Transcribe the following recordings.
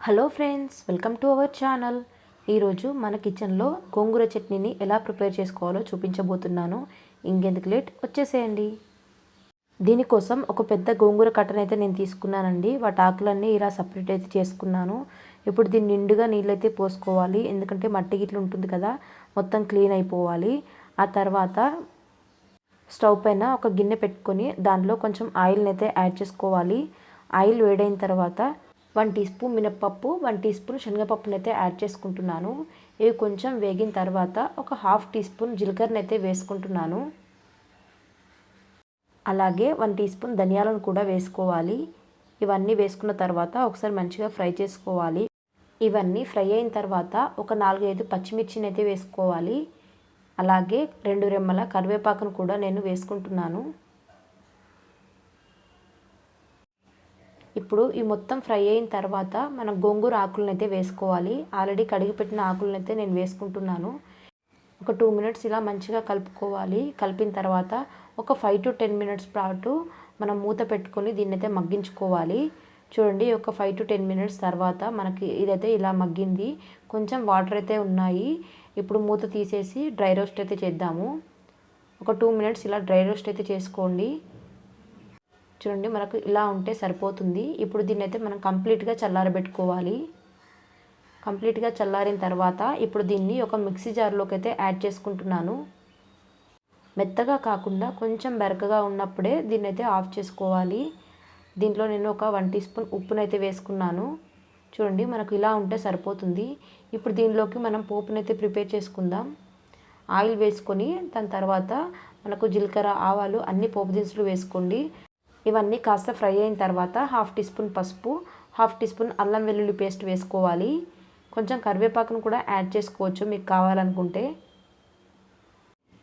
Hello friends, welcome to our channel. ఈరోజు మన కిచెన్లో గోంగూర చట్నీని ఎలా ప్రిపేర్ చేసుకోవాలో చూపించబోతున్నాను. ఇంకెందుకు లేట్, వచ్చేసేయండి. దీనికోసం ఒక పెద్ద గోంగూర కట్టను అయితే నేను తీసుకున్నానండి. వాటి ఆకులన్నీ ఇలా సపరేట్ అయితే చేసుకున్నాను. ఇప్పుడు దీన్ని నిండుగా నీళ్ళైతే పోసుకోవాలి, ఎందుకంటే మట్టి గిట్ల ఉంటుంది కదా, మొత్తం క్లీన్ అయిపోవాలి. ఆ తర్వాత స్టవ్ పైన ఒక గిన్నె పెట్టుకొని దాంట్లో కొంచెం ఆయిల్ని అయితే యాడ్ చేసుకోవాలి. ఆయిల్ వేడైన తర్వాత 1 టీ స్పూన్ మినప్పప్పు, 1 టీ స్పూన్ శనగపప్పును అయితే యాడ్ చేసుకుంటున్నాను. ఇవి కొంచెం వేగిన తర్వాత ఒక 1/2 టీ స్పూన్ జీలకర్రను అయితే వేసుకుంటున్నాను. అలాగే 1 టీ స్పూన్ ధనియాలను కూడా వేసుకోవాలి. ఇవన్నీ వేసుకున్న తర్వాత ఒకసారి మంచిగా ఫ్రై చేసుకోవాలి. ఇవన్నీ ఫ్రై అయిన తర్వాత ఒక 4-5 పచ్చిమిర్చిని అయితే వేసుకోవాలి. అలాగే 2 రెమ్మల కరివేపాకును కూడా నేను వేసుకుంటున్నాను. ఇప్పుడు ఈ మొత్తం ఫ్రై అయిన తర్వాత మనం గోంగూర ఆకులను అయితే వేసుకోవాలి. ఆల్రెడీ కడిగి పెట్టిన ఆకులను అయితే నేను వేసుకుంటున్నాను. ఒక 2 మినిట్స్ ఇలా మంచిగా కలుపుకోవాలి. కలిపిన తర్వాత ఒక 5 to 10 మినిట్స్ పాటు మనం మూత పెట్టుకొని దీన్ని అయితే మగ్గించుకోవాలి. చూడండి, ఒక 5 to 10 మినిట్స్ తర్వాత మనకి ఇదైతే ఇలా మగ్గింది. కొంచెం వాటర్ అయితే ఉన్నాయి. ఇప్పుడు మూత తీసేసి డ్రై రోస్ట్ అయితే చేద్దాము. ఒక 2 మినిట్స్ ఇలా డ్రై రోస్ట్ అయితే చేసుకోండి. చూడండి, మనకు ఇలా ఉంటే సరిపోతుంది. ఇప్పుడు దీన్ని అయితే మనం కంప్లీట్గా చల్లారబెట్టుకోవాలి. కంప్లీట్గా చల్లారిన తర్వాత ఇప్పుడు దీన్ని ఒక మిక్సీ జార్లోకి అయితే యాడ్ చేసుకుంటున్నాను. మెత్తగా కాకుండా కొంచెం బెరకగా ఉన్నప్పుడే దీన్ని అయితే ఆఫ్ చేసుకోవాలి. దీంట్లో నేను ఒక 1 టీ స్పూన్ ఉప్పునైతే వేసుకున్నాను. చూడండి, మనకు ఇలా ఉంటే సరిపోతుంది. ఇప్పుడు దీనిలోకి మనం పోపునైతే ప్రిపేర్ చేసుకుందాం. ఆయిల్ వేసుకొని దాని తర్వాత మనకు జీలకర్ర, ఆవాలు అన్ని పోపు దినుసులు వేసుకోండి. ఇవన్నీ కాస్త ఫ్రై అయిన తర్వాత 1/2 టీ స్పూన్ పసుపు, 1/2 టీ స్పూన్ అల్లం వెల్లుల్లి పేస్ట్ వేసుకోవాలి. కొంచెం కరివేపాకును కూడా యాడ్ చేసుకోవచ్చు మీకు కావాలనుకుంటే.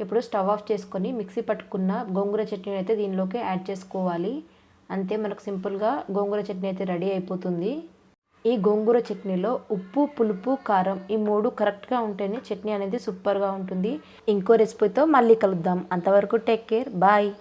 ఇప్పుడు స్టవ్ ఆఫ్ చేసుకొని మిక్సీ పట్టుకున్న గోంగూర చట్నీ అయితే దీనిలోకి యాడ్ చేసుకోవాలి. అంతే, మనకు సింపుల్గా గోంగూర చట్నీ అయితే రెడీ అయిపోతుంది. ఈ గోంగూర చట్నీలో ఉప్పు, పులుపు, కారం ఈ 3 కరెక్ట్గా ఉంటేనే చట్నీ అనేది సూపర్గా ఉంటుంది. ఇంకో రెసిపీతో మళ్ళీ కలుద్దాం. అంతవరకు టేక్ కేర్, బాయ్.